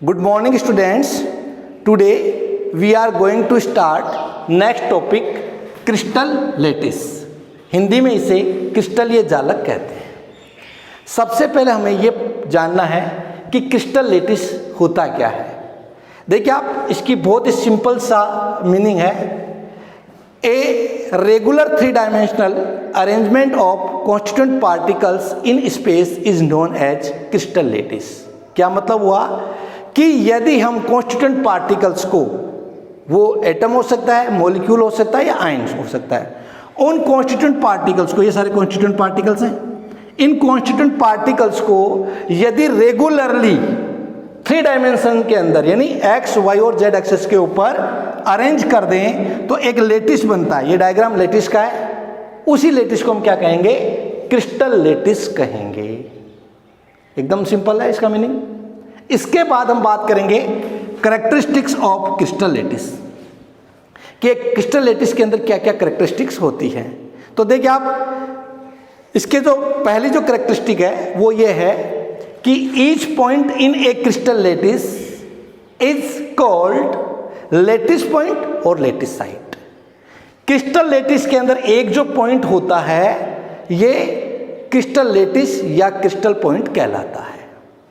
Good morning students. Today we are going to start next topic crystal lattice. Hindi में इसे crystal या जालक कहते हैं। सबसे पहले हमें ये जानना है कि क्रिस्टल लेटिस होता क्या है। देखिए आप, इसकी बहुत ही सिंपल सा मीनिंग है, a regular 3 dimensional arrangement of constituent particles in space is known as crystal lattice. क्या मतलब हुआ कि यदि हम कॉन्स्टिट्यूएंट पार्टिकल्स को, वो एटम हो सकता है, मॉलिक्यूल हो सकता है या आयन हो सकता है, उन कॉन्स्टिट्यूएंट पार्टिकल्स को, ये सारे कॉन्स्टिट्यूएंट पार्टिकल्स हैं, इन कॉन्स्टिट्यूएंट पार्टिकल्स को यदि रेगुलरली 3 डायमेंशन के अंदर यानी एक्स, वाई और जेड एक्सिस के ऊपर अरेंज कर दें तो एक लेटिस बनता है। ये डायग्राम लेटिस का है। उसी लेटिस को हम क्या कहेंगे? क्रिस्टल लेटिस कहेंगे। एकदम सिंपल है इसका मीनिंग। इसके बाद हम बात करेंगे कैरेक्टरिस्टिक्स ऑफ क्रिस्टल लेटिस, कि क्रिस्टल लेटिस के अंदर क्या क्या कैरेक्टरिस्टिक्स होती हैं। तो देखिए आप, इसके जो पहली जो कैरेक्टरिस्टिक है वो ये है कि each point in a crystal lattice is called lattice point और लेटिस साइट। क्रिस्टल लेटिस के अंदर एक जो पॉइंट होता है ये क्रिस्टल लेटिस या क्रिस्टल पॉइंट कहलाता है।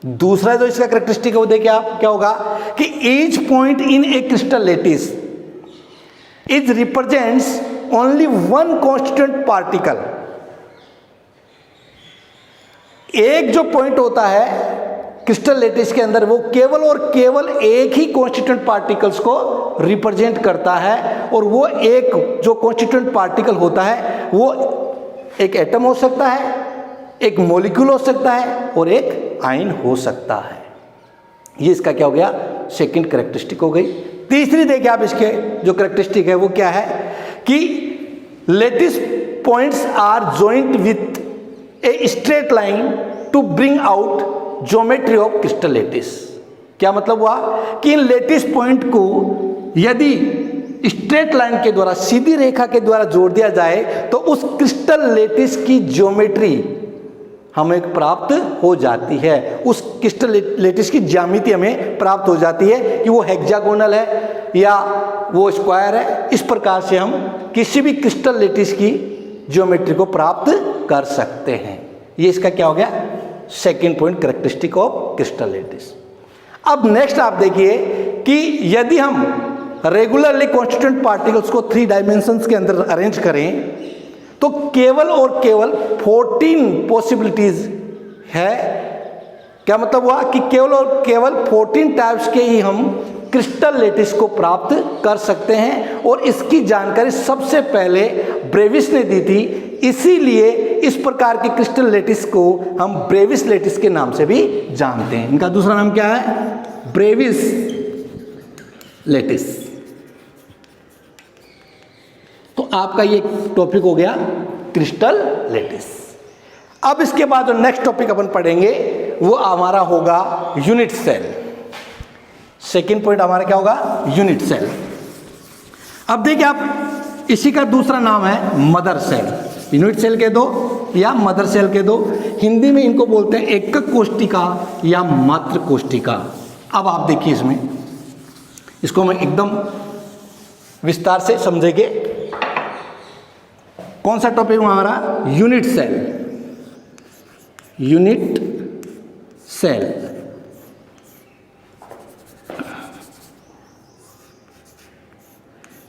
दूसरा जो इसका कैरेक्टरिस्टिक है वो देखिए आप, क्या होगा कि each point in a crystal lattice is represents only one constituent particle. एक जो पॉइंट होता है क्रिस्टल लेटिस के अंदर वो केवल और केवल एक ही कॉन्स्टिट्यूएंट पार्टिकल्स को रिप्रेजेंट करता है, और वो एक जो कॉन्स्टिट्यूएंट पार्टिकल होता है वो एक एटम हो सकता है, एक मॉलिक्यूल हो सकता है और एक आयन हो सकता है। ये इसका क्या हो गया? सेकंड कैरेक्टरिस्टिक हो गई। तीसरी देखिए आप, इसके जो कैरेक्टरिस्टिक है वो क्या है कि lattice points are joint with a straight line to bring out geometry of crystal lattice. क्या मतलब हुआ कि इन लेटिस पॉइंट को यदि स्ट्रेट लाइन के द्वारा, सीधी रेखा के द्वारा जोड़ दिया जाए तो उस क्रिस्टल लेटिस की ज्योमेट्री हमें प्राप्त हो जाती है। उस क्रिस्टल लेटिस की ज्यामिति हमें प्राप्त हो जाती है कि वो हेक्सागोनल है या वो स्क्वायर है। इस प्रकार से हम किसी भी क्रिस्टल लेटिस की ज्योमेट्री को प्राप्त कर सकते हैं। ये इसका क्या हो गया? Second point characteristic of crystal lettuce. अब नेक्स्ट आप देखिए कि यदि हम रेगुलरली कॉन्स्टिट्यूएंट पार्टिकल्स को 3 डायमेंशंस के अंदर अरेंज करें तो केवल और केवल 14 पॉसिबिलिटीज है। क्या मतलब हुआ कि केवल और केवल 14 टाइप्स के ही हम क्रिस्टल लेटिस को प्राप्त कर सकते हैं, और इसकी जानकारी सबसे पहले ब्रेविस ने दी थी। इसीलिए इस प्रकार के क्रिस्टल लेटिस को हम ब्रेविस लेटिस के नाम से भी जानते हैं। इनका दूसरा नाम क्या है? Bravais lattice. तो आपका ये टॉपिक हो गया क्रिस्टल लेटिस। अब इसके बाद जो नेक्स्ट टॉपिक अपन पढ़ेंगे वो हमारा होगा यूनिट सेल। सेकंड पॉइंट हमारा क्या होगा? Unit cell. अब देखिए आप, इसी का दूसरा नाम है मदर सेल। यूनिट सेल के दो या मदर सेल के दो, हिंदी में इनको बोलते हैं एकक कोशिका या मात्र कोशिका। अब आप देखिए, इसमें इसको मैं एकदम विस्तार से समझेंगे। कौन सा टॉपिक हमारा? Unit cell. Unit cell.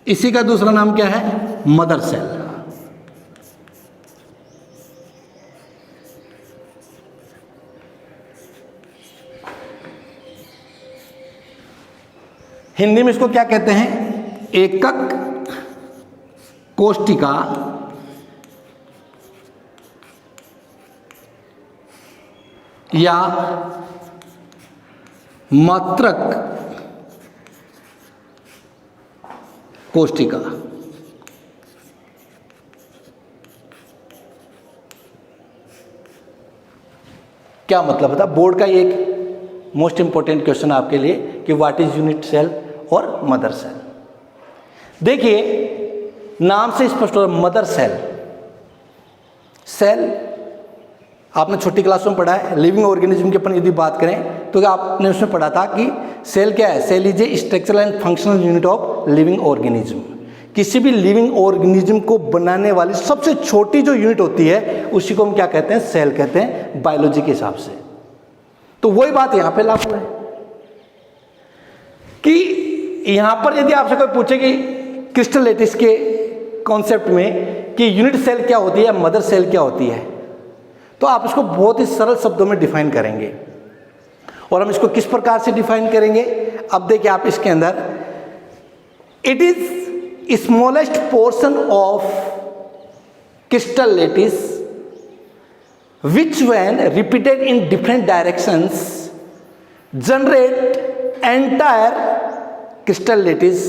इसी का दूसरा नाम क्या है? Mother cell. हिंदी में इसको क्या कहते हैं? एकक कोशिका या मात्रक कोशिका। क्या मतलब था? बोर्ड का एक मोस्ट इंपॉर्टेंट क्वेश्चन आपके लिए कि व्हाट इज यूनिट सेल और मदर सेल। देखिए नाम से स्पष्ट हो रहा है, मदर सेल। सेल आपने छोटी क्लासों में पढ़ा है। लिविंग ऑर्गेनिज्म की अपन यदि बात करें तो क्योंकि आपने उसमें पढ़ा था कि सेल क्या है, cell is a structural and functional unit of living organism. किसी भी लिविंग ऑर्गेनिज्म को बनाने वाली सबसे छोटी जो यूनिट होती है उसी को हम क्या कहते हैं, सेल कहते हैं बायोलॉजी के हिसाब से। तो वही बात यहां पे लागू है कि यहां पर यदि आपसे कोई पूछे कि क्रिस्टल लैटिस के कॉन्सेप्ट में कि यूनिट सेल क्या होती है, मदर सेल क्या होती है, तो आप इसको बहुत ही सरल शब्दों में डिफाइन करेंगे। और हम इसको किस प्रकार से डिफाइन करेंगे, अब देखिए आप इसके अंदर, it is smallest portion of crystal lattice which when repeated in different directions generate entire crystal lattice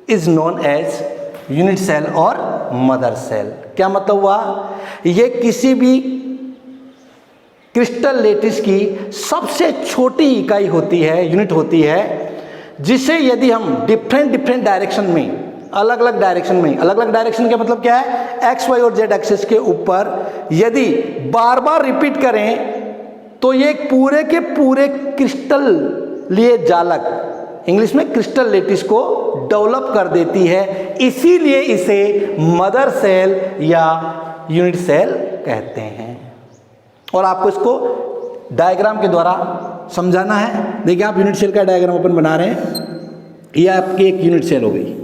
is known as unit cell और mother cell। क्या मतलब हुआ, ये किसी भी क्रिस्टल लैटिस की सबसे छोटी इकाई होती है, यूनिट होती है, जिसे यदि हम डिफरेंट डायरेक्शन में, अलग अलग डायरेक्शन का मतलब क्या है, एक्स वाई और जेड एक्सिस के ऊपर यदि बार बार रिपीट करें तो ये पूरे के पूरे क्रिस्टल लिए जालक, इंग्लिश में क्रिस्टल लैटिस को डेवलप कर देती है। इसीलिए इसे मदर सेल या यूनिट सेल कहते हैं। और आपको इसको डायग्राम के द्वारा समझाना है। देखिए आप यूनिट सेल का डायग्राम अपन बना रहे हैं, ये आपकी एक यूनिट सेल हो गई,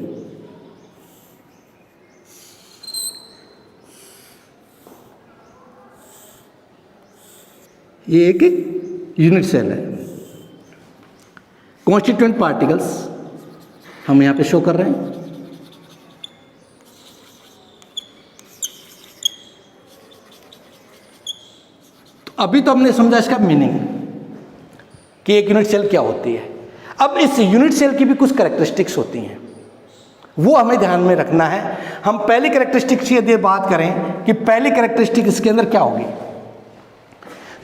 ये एक यूनिट सेल है। कॉन्स्टिट्यूएंट पार्टिकल्स हम यहां पे शो कर रहे हैं। तो अभी तो हमने समझा इसका मीनिंग कि एक यूनिट सेल क्या होती है। अब इस यूनिट सेल की भी कुछ कैरेक्टरिस्टिक्स होती हैं, वो हमें ध्यान में रखना है। हम पहली कैरेक्टरिस्टिक्स की यदि बात करें कि पहली कैरेक्टरिस्टिक इसके अंदर क्या होगी,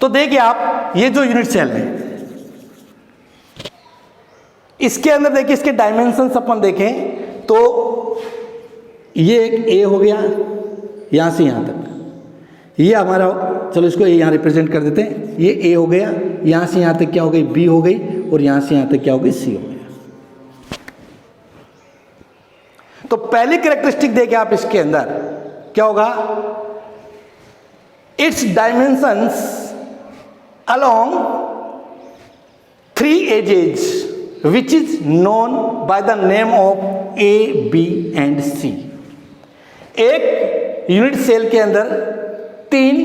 तो देखिए आप ये जो यूनिट सेल है इसके अंदर देखिए इसके डायमेंशंस अपन देखें तो ये एक ए हो गया यहां से यहां तक, ये हमारा, चलो इसको यहां रिप्रेजेंट कर देते हैं, ये ए हो गया, यहां से यहां तक क्या हो गई, बी हो गई, और यहां से यहां तक क्या हो गई, सी हो गया। तो पहली कैरेक्टरिस्टिक देखिए आप इसके अंदर क्या होगा, it's dimensions along 3 edges which is known by the name of A, B and C। एक यूनिट सेल के अंदर 3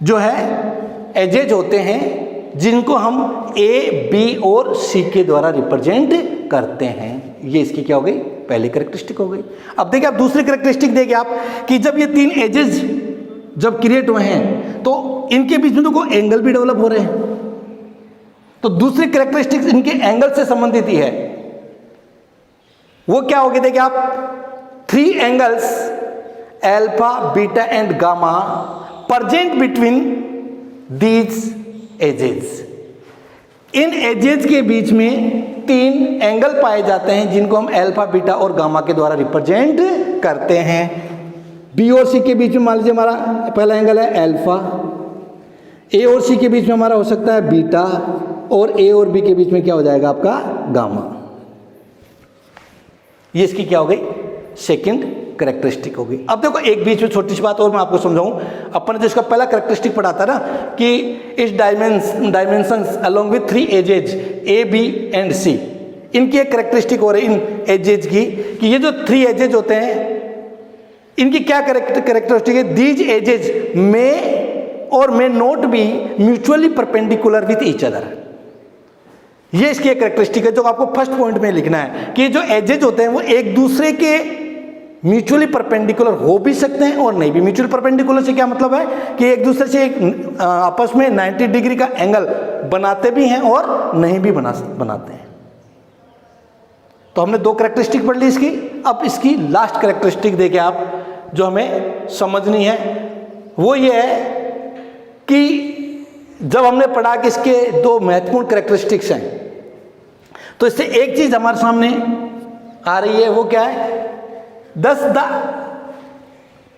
जो है एजेज होते हैं जिनको हम A, B और C के द्वारा रिप्रेजेंट करते हैं। ये इसकी क्या हो गई, पहली कैरेक्टरिस्टिक हो गई। अब देखिए आप दूसरी कैरेक्टरिस्टिक देखिए आप कि जब ये 3 एजेज जब क्रिएट हुए हैं तो इनके बीच में तो कोई एंगल भी डेवलप हो रहे हैं, तो दूसरी कैरेक्टरिस्टिक्स इनके एंगल से संबंधित ही है। वो क्या होगी, देखिए आप 3 angles alpha, beta and gamma present between these edges. इन एजेस के बीच में 3 एंगल पाए जाते हैं जिनको हम अल्फा, बीटा और गामा के द्वारा रिप्रेजेंट करते हैं। बी और सी के बीच में मान लीजिए हमारा पहला एंगल है अल्फा, ए और सी के बीच में हमारा हो सकता है बीटा, और ए और बी के बीच में क्या हो जाएगा आपका गामा। ये इसकी क्या हो गई, सेकंड कैरेक्टरिस्टिक होगी। अब देखो एक बीच में छोटी सी बात और मैं आपको समझाऊं, अपन जो इसका पहला कैरेक्टरिस्टिक पढ़ा था ना कि इस dimensions along with 3 edges a, b and c, इनकी एक कैरेक्टरिस्टिक हो रही इन एजेज की कि ये जो 3 एजेज होते हैं इनकी क्या कैरेक्टरिस्टिक है, दीज एजेज में और may not be mutually perpendicular with each other. ये इसकी एक कैरेक्टरिस्टिक है जो आपको फर्स्ट पॉइंट में लिखना है कि जो एजेज होते हैं वो एक दूसरे के म्यूचुअली परपेंडिकुलर हो भी सकते हैं और नहीं भी। म्यूचुअली परपेंडिकुलर से क्या मतलब है कि एक दूसरे से एक आपस में 90 डिग्री का एंगल बनाते भी हैं और नहीं भी बनाते हैं। तो हमने 2 कैरेक्टरिस्टिक पढ़ ली इसकी। अब इसकी लास्ट कैरेक्टरिस्टिक देखिए आप जो हमें समझनी है वो ये है कि जब हमने पढ़ा कि इसके 2 महत्वपूर्ण कैरेक्टरिस्टिक्स हैं तो इससे एक चीज हमारे सामने आ रही है, वो क्या है, Thus the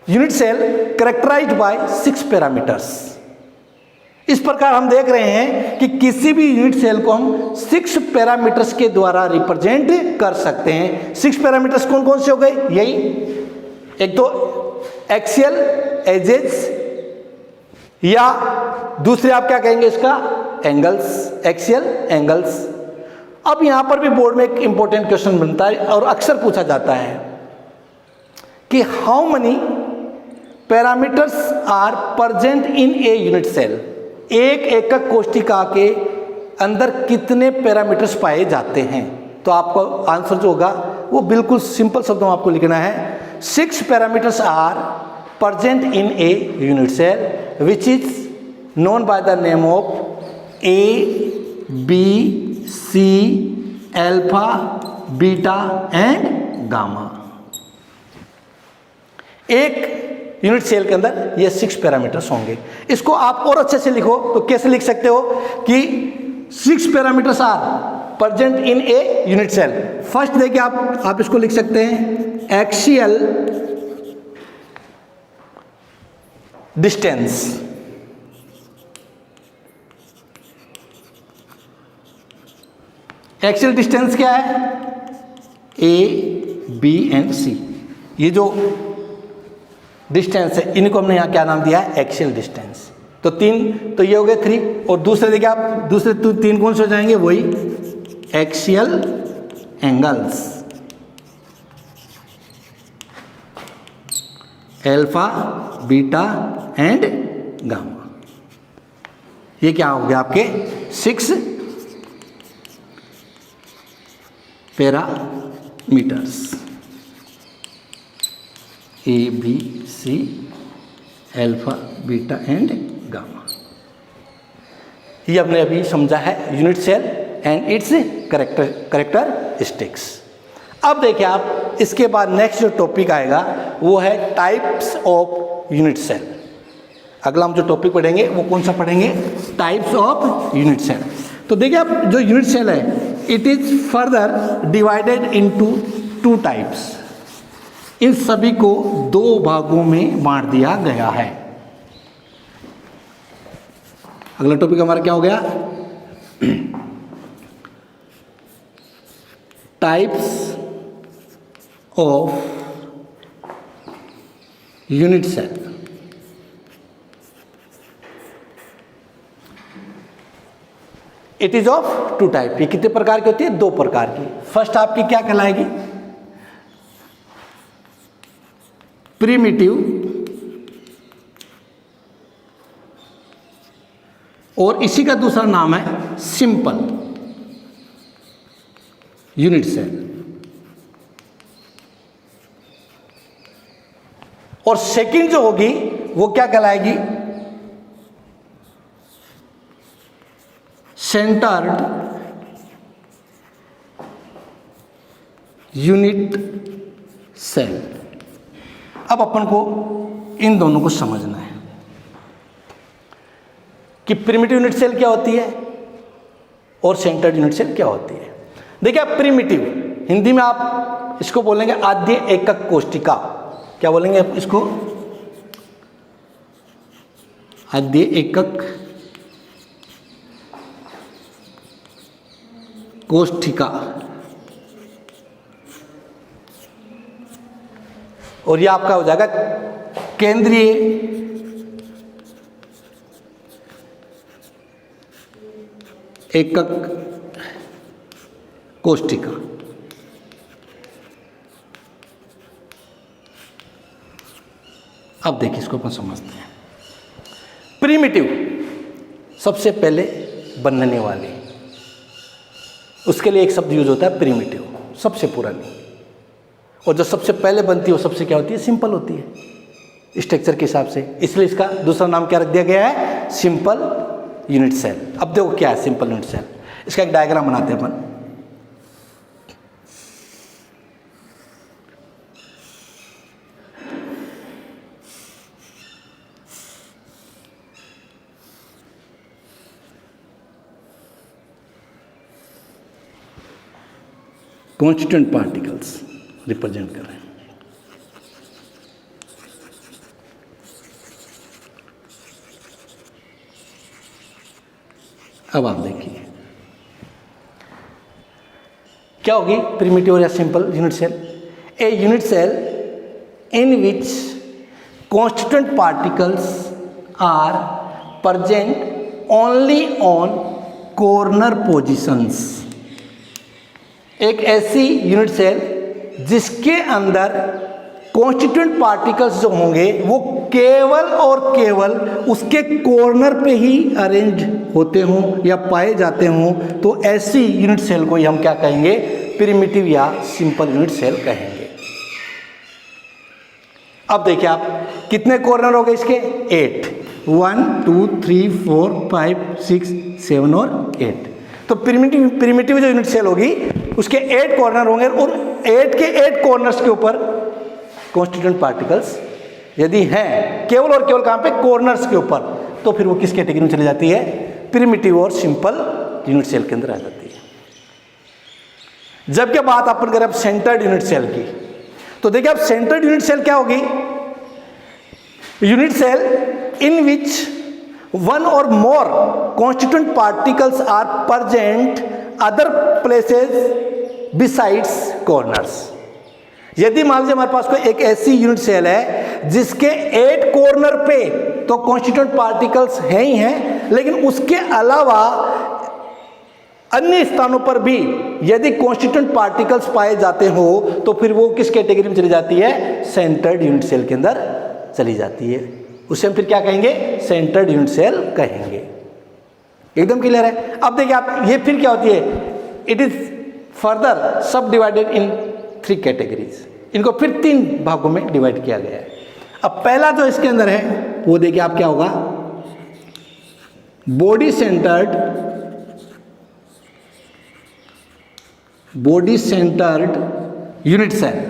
unit cell characterized by 6 parameters। इस प्रकार हम देख रहे हैं कि किसी भी यूनिट सेल को हम 6 पैरामीटर्स के द्वारा रिप्रेजेंट कर सकते हैं। 6 पैरामीटर्स कौन कौन से हो गए? यही, एक तो एक्सियल एजेस, या दूसरे आप क्या कहेंगे इसका, एंगल्स, एक्सियल एंगल्स। अब यहां पर भी बोर्ड में एक इंपॉर्टेंट क्वेश्चन बनता है और अक्सर पूछा जाता है कि how many parameters are present in a unit cell. एक एकक कोशिका के अंदर कितने पैरामीटर्स पाए जाते हैं? तो आपको आंसर जो होगा वो बिल्कुल सिंपल शब्दों में आपको लिखना है, 6 parameters are present in a unit cell which is known by the name of A, B, C, alpha, beta and gamma. एक यूनिट सेल के अंदर ये 6 पैरामीटर्स होंगे। इसको आप और अच्छे से लिखो तो कैसे लिख सकते हो कि 6 parameters are present in a unit cell. First देखिए आप इसको लिख सकते हैं एक्सियल डिस्टेंस। एक्सियल डिस्टेंस क्या है? ए, बी एंड सी। ये जो डिस्टेंस है इनको हमने यहाँ क्या नाम दिया है? Axial distance. तो 3 तो ये हो गए 3, और दूसरे देखिए आप दूसरे 3 कौन से हो जाएंगे? वही axial angles, alpha, beta and gamma. ये क्या हो गया आपके 6 parameters, A, B, C, alpha, beta and gamma. ये हमने अभी समझा है unit cell and its characteristics. अब देखिए आप इसके बाद नेक्स्ट जो टॉपिक आएगा वो है टाइप्स ऑफ यूनिट सेल। अगला हम जो टॉपिक पढ़ेंगे वो कौन सा पढ़ेंगे? Types of unit cell. तो देखिए आप जो यूनिट सेल है it is further divided into 2 types. इन सभी को 2 भागों में बांट दिया गया है। अगला टॉपिक हमारा क्या हो गया? Types of unit cell. It is of 2 type. ये कितने प्रकार की होती है? 2 प्रकार की। फर्स्ट आपकी क्या कहलाएगी? प्रिमिटिव और इसी का दूसरा नाम है सिंपल यूनिट सेल। और सेकंड जो होगी वो क्या कहलाएगी? Centred unit cell. अब अपन को इन दोनों को समझना है कि प्रिमिटिव यूनिट सेल क्या होती है और सेंटर्ड यूनिट सेल क्या होती है। देखिए आप प्रिमिटिव हिंदी में आप इसको बोलेंगे आद्य एकक कोशिका। क्या बोलेंगे आप इसको? आद्य एकक कोशिका। और ये आपका हो जाएगा केंद्रीय एकक कोशिका। अब देखिए इसको अपन समझते हैं। प्रिमिटिव सबसे पहले बनने वाली, उसके लिए एक शब्द यूज होता है प्रिमिटिव, सबसे पुरानी। और जो सबसे पहले बनती है वो सबसे क्या होती है? सिंपल होती है स्ट्रक्चर के हिसाब से, इसलिए इसका दूसरा नाम क्या रख दिया गया है? Simple unit cell. अब देखो क्या है सिंपल यूनिट सेल। इसका एक डायग्राम बनाते हैं अपन। कॉन्स्टिट्यूएंट पार्टिकल्स रिप्रेजेंट कर रहे हैं। अब आप देखिए क्या होगी प्रिमिटिव या simple unit cell. A unit cell in which constituent particles are present only on corner positions. एक ऐसी यूनिट सेल जिसके अंदर कॉन्स्टिट्यूएंट पार्टिकल्स जो होंगे वो केवल और केवल उसके कॉर्नर पे ही अरेंज होते हों या पाए जाते हों, तो ऐसी यूनिट सेल को ही हम क्या कहेंगे, प्रिमिटिव या सिंपल यूनिट सेल कहेंगे। अब देखिए आप कितने कॉर्नर हो गए इसके, 8, 1 2 3 4 5 6 7 और 8। तो प्रिमिटिव जो यूनिट सेल होगी उसके 8 कॉर्नर होंगे और 8 के 8 कॉर्नर्स के ऊपर कॉन्स्टिट्यूएंट पार्टिकल्स यदि हैं केवल और केवल कहां पे, कॉर्नर्स के ऊपर, तो फिर वो किस कैटेगरी में चली जाती है, प्रिमिटिव और सिंपल यूनिट सेल के अंदर आ जाती है। जबकि बात अपन करें अब सेंटर्ड यूनिट सेल की, तो देखिए अब सेंटर्ड यूनिट सेल क्या होगी, unit cell in which one or more constituent particles are present other places besides corners। यदि मान लीजिए हमारे पास कोई एक ऐसी यूनिट सेल है जिसके 8 कॉर्नर पे तो कॉन्स्टिट्यूएंट पार्टिकल्स हैं ही हैं, लेकिन उसके अलावा अन्य स्थानों पर भी यदि कॉन्स्टिट्यूएंट पार्टिकल्स पाए जाते हो तो फिर वो किस कैटेगरी में चली जाती है, सेंटर्ड यूनिट सेल के अंदर चली जाती है। उसे हम फिर क्या कहेंगे, सेंटर्ड यूनिट सेल कहेंगे। एकदम क्लियर है। अब देखिए आप ये फिर क्या होती है, इट इज फर्दर सब डिवाइडेड इन 3 कैटेगरीज। इनको फिर 3 भागों में डिवाइड किया गया है। अब पहला जो इसके अंदर है वो देखिए आप क्या होगा, बॉडी सेंटर्ड यूनिट सेल।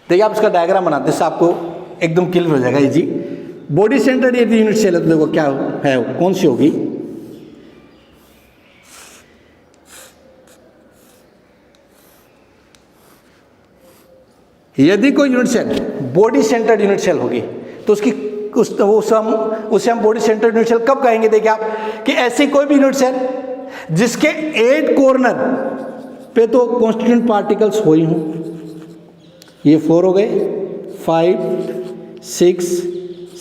देखिए आप इसका डायग्राम बनाते हैं, आपको एकदम क्लियर हो जाएगा इजी। बॉडी सेंटर्ड यदि यूनिट सेल है तो देखो क्या है, कौन सी होगी, यदि कोई unit cell body centred unit cell होगी तो उसे हम बॉडी सेंटर्ड यूनिट सेल कब कहेंगे, देखिए आप कि ऐसी कोई भी यूनिट सेल जिसके 8 कॉर्नर पे तो कॉन्स्टिट्यूएंट पार्टिकल्स हो ही हों, ये 4 हो गए, 5 6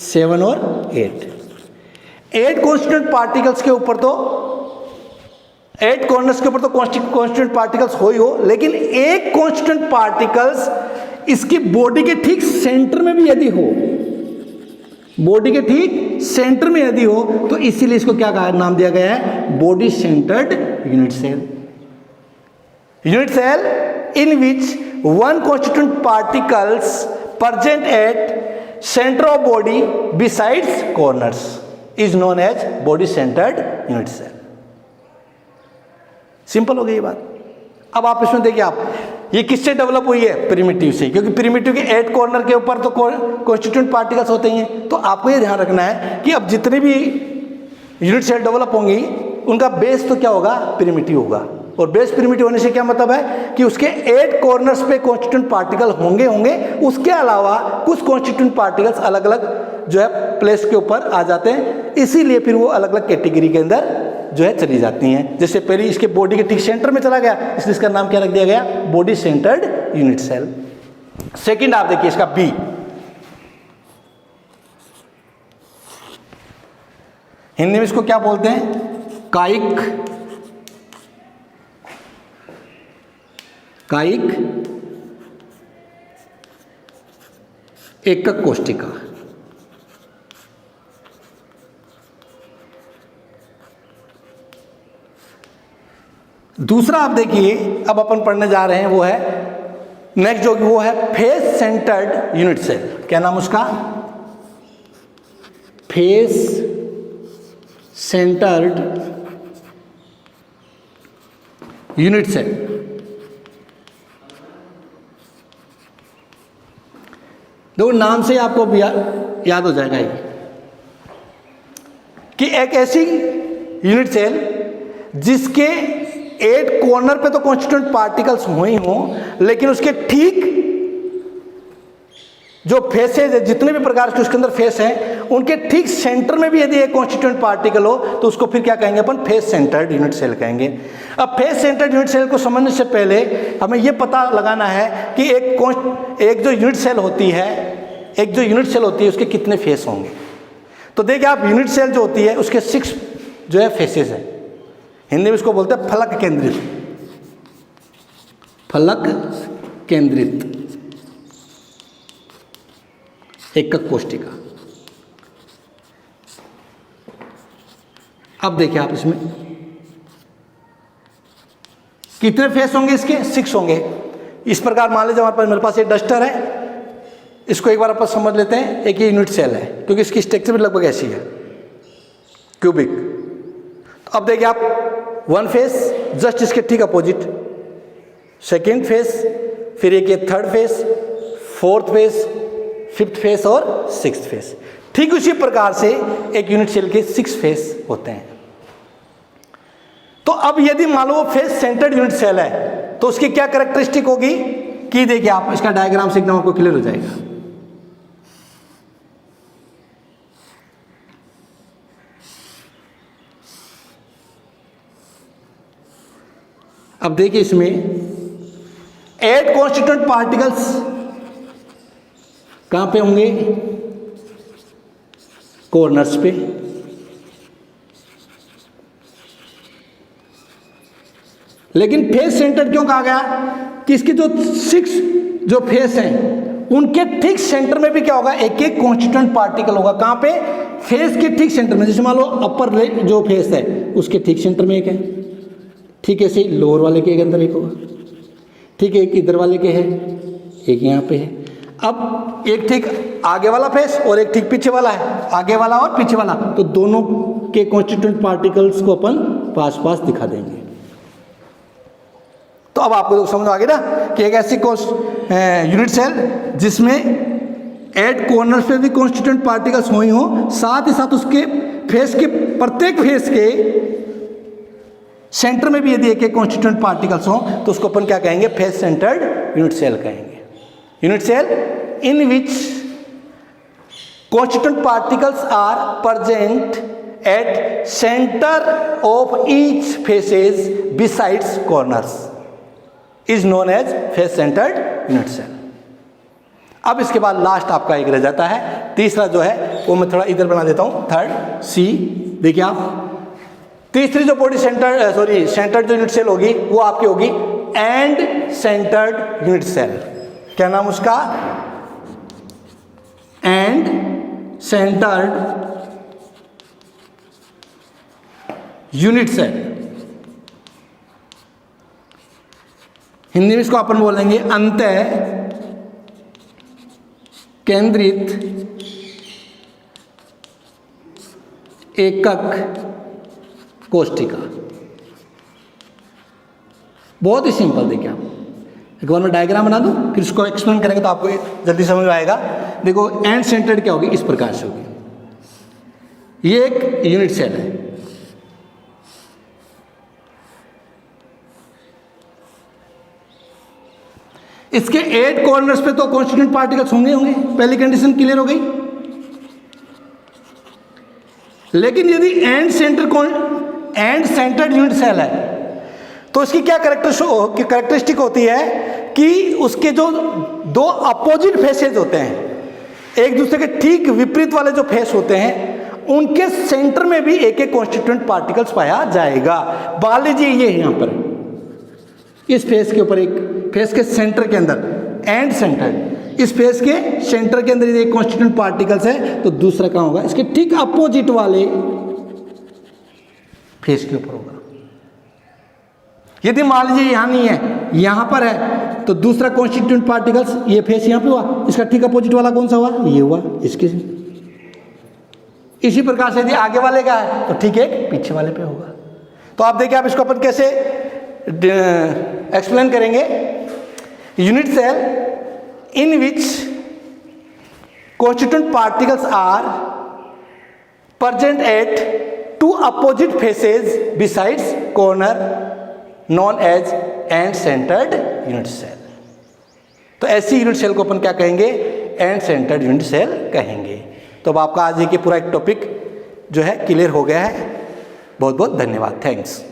7 और 8 कॉन्स्टिट्यूएंट पार्टिकल्स के ऊपर तो 8 कॉर्नर्स के ऊपर तो कॉन्स्टिट्यूएंट पार्टिकल्स हो ही हो, लेकिन एक कॉन्स्टिट्यूएंट पार्टिकल्स इसकी बॉडी के ठीक सेंटर में भी यदि हो, बॉडी के ठीक सेंटर में यदि हो, तो इसीलिए इसको क्या नाम दिया गया है, body centred unit cell. Unit cell in which one constituent particles present at center of body besides corners is known as body centered unit cell। Simple हो गई ये बात। अब आप इसमें देखिए आप ये किससे डेवलप हुई है, प्रिमिटिव से, क्योंकि प्रिमिटिव के 8 कॉर्नर के ऊपर तो कॉन्स्टिट्यूएंट पार्टिकल्स होते हैं। तो आपको ये ध्यान रखना है कि अब जितने भी यूनिट सेल डेवलप होंगी उनका बेस तो क्या होगा, प्रिमिटिव होगा। और बेस प्रिमिटिव होने से क्या मतलब है कि उसके 8 कॉर्नर्स पे कॉन्स्टिट्यूएंट पार्टिकल होंगे, उसके अलावा कुछ कॉन्स्टिट्यूएंट पार्टिकल्स अलग अलग जो है प्लेस के ऊपर आ जाते हैं, इसीलिए फिर वो अलग अलग कैटेगरी के अंदर जो है चली जाती हैं। जैसे पहले इसके बॉडी के ठीक सेंटर में चला गया, इसलिए इसका नाम क्या रख दिया गया, body centred unit cell. Second आप देखिए इसका बी, हिंदी में इसको क्या बोलते हैं, कायिक एकक कोशिका। दूसरा आप देखिए अब अपन पढ़ने जा रहे हैं वो है नेक्स्ट जो वो है फेस सेंटर्ड यूनिट सेल। क्या नाम उसका, फेस सेंटर्ड यूनिट सेल। देखो नाम से आपको याद हो जाएगा ये कि एक ऐसी यूनिट सेल जिसके 8 कॉर्नर पे तो कॉन्स्टिट्यूएंट पार्टिकल्स हो ही हों, लेकिन उसके ठीक जो फेसेज है, जितने भी प्रकार के उसके अंदर फेस हैं, उनके ठीक सेंटर में भी यदि एक कॉन्स्टिट्यूएंट पार्टिकल हो तो उसको फिर क्या कहेंगे अपन? फेस सेंटर्ड यूनिट सेल कहेंगे। अब फेस सेंटर्ड यूनिट सेल को समझने से पहले हमें यह पता लगाना है कि एक जो यूनिट सेल होती है उसके कितने फेस होंगे। तो देखिए आप, यूनिट सेल जो होती है उसके 6 जो है फेसेस है। हिंदी में इसको बोलते हैं फलक केंद्रित। फलक केंद्रित एकक कोशिका। अब देखिए आप, इसमें कितने फेस होंगे? इसके 6 होंगे। इस प्रकार मान लीजिए हमारे पास, मेरे पास एक डस्टर है, इसको एक बार अपन समझ लेते हैं। एक ये यूनिट सेल है, क्योंकि इसकी स्ट्रक्चर भी लगभग ऐसी है, क्यूबिक। तो अब देखिए आप, 1 फेस जस्ट इसके ठीक अपोजिट, सेकेंड फेस, फिर एक ये third phase, fourth face, 5th face और 6th फेस। ठीक उसी प्रकार से एक यूनिट सेल के 6 फेस होते हैं। तो अब यदि मान लो वो फेस सेंटर्ड यूनिट सेल है तो उसकी क्या कैरेक्टरिस्टिक होगी कि देखिए आप, इसका डायग्राम से एकदम आपको क्लियर हो जाएगा। अब देखिए इसमें 8 कॉन्स्टिट्यूएंट पार्टिकल्स कहां पे होंगे? कॉर्नर्स पे। लेकिन फेस सेंटर क्यों कहा गया? कि इसके जो 6 जो फेस हैं उनके ठीक सेंटर में भी क्या होगा? एक एक कॉन्स्टिट्यूएंट पार्टिकल होगा। कहां पे? फेस के ठीक सेंटर में। जैसे मान लो अपर जो फेस है उसके ठीक सेंटर में एक है, ठीक ऐसे ही लोअर वाले के अंदर एक होगा, ठीक है, एक इधर वाले के है, एक यहाँ पे है। अब एक ठीक आगे वाला फेस और एक ठीक पीछे वाला है, आगे वाला और पीछे वाला, तो दोनों के कॉन्स्टिट्यूएंट पार्टिकल्स को अपन पास पास दिखा देंगे। तो अब आपको समझ आ गया ना कि एक ऐसी यूनिट सेल जिसमें 8 कॉर्नर्स पे भी कॉन्स्टिट्यूएंट पार्टिकल्स हो ही हो, साथ ही साथ उसके फेस के प्रत्येक फेस के सेंटर में भी यदि एक एक कॉन्स्टिट्यूएंट पार्टिकल्स हो तो उसको अपन क्या कहेंगे? फेस सेंटर्ड यूनिट सेल कहेंगे। Unit cell in which constituent particles are present at center of each faces besides corners is known as face centered unit cell। अब इसके बाद लास्ट आपका एक रह जाता है, तीसरा जो है वो मैं थोड़ा इधर बना देता हूं, थर्ड C। देखिए आप, तीसरी जो बॉडी सेंटर्ड जो यूनिट सेल होगी वो आपकी होगी एंड सेंटर्ड यूनिट सेल। क्या नाम उसका? End centred unit cell. Hindi में इसको अपन बोलेंगे अंतः केंद्रित एकक कोशिका। बहुत ही सिंपल। देखिए आप, एक बार मैं डायग्राम बना दूं, फिर इसको एक्सप्लेन करेंगे तो आपको जल्दी समझ में आएगा। देखो एंड सेंटर्ड क्या होगी? इस प्रकार से होगी। ये एक यूनिट सेल है, इसके 8 कॉर्नर्स पे तो कॉन्स्टिट्यूएंट पार्टिकल्स होंगे। पहली कंडीशन क्लियर हो गई। लेकिन यदि एंड सेंटर्ड यूनिट सेल है तो इसकी क्या कैरेक्टरिस्टिक होती है कि उसके जो 2 अपोजिट फेसेज होते हैं, एक दूसरे के ठीक विपरीत वाले जो फेस होते हैं, उनके सेंटर में भी एक एक कॉन्स्टिट्यूएंट पार्टिकल्स पाया जाएगा। मान लीजिए ये यहां पर, इस फेस के ऊपर, एक फेस के सेंटर के अंदर एंड सेंटर, इस फेस के सेंटर के अंदर यदि एक कॉन्स्टिट्यूएंट पार्टिकल्स है तो दूसरा कहां होगा? इसके ठीक अपोजिट वाले फेस के ऊपर होगा। यदि मान लीजिए यहां नहीं है, यहां पर है, तो दूसरा कॉन्स्टिट्यूएंट पार्टिकल्स, ये फेस यहां पे हुआ, इसका ठीक अपोजिट वाला कौन सा हुआ? ये हुआ इसके। इसी प्रकार से यदि आगे वाले का है तो ठीक है पीछे वाले पे होगा। तो आप देखिए, आप इसको अपन कैसे एक्सप्लेन करेंगे? Unit cell in which constituent particles are present at 2 opposite faces besides corner known as end centered unit cell। तो ऐसी यूनिट सेल को अपन क्या कहेंगे? एंड सेंटर्ड यूनिट सेल कहेंगे। तो अब आपका आज ये पूरा एक टॉपिक जो है क्लियर हो गया है। बहुत बहुत धन्यवाद, थैंक्स।